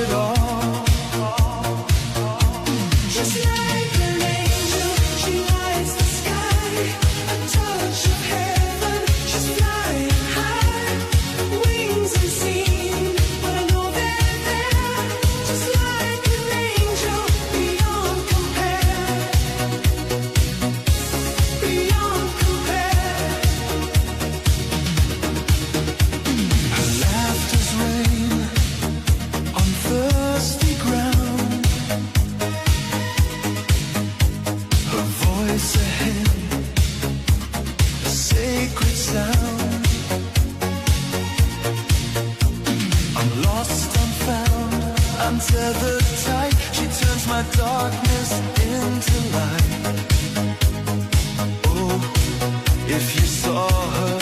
it all. Just like an angel, she lights the sky. A touch of heaven, she's flying high. Wings unseen, but I know they're there. Just like an angel, beyond compare. Beyond compare. Her laughter's rain on thirsty ground. Her voice a hymn, a sacred sound. I'm lost, I'm found, I'm tethered tight. She turns my darkness into light. Oh, if you saw her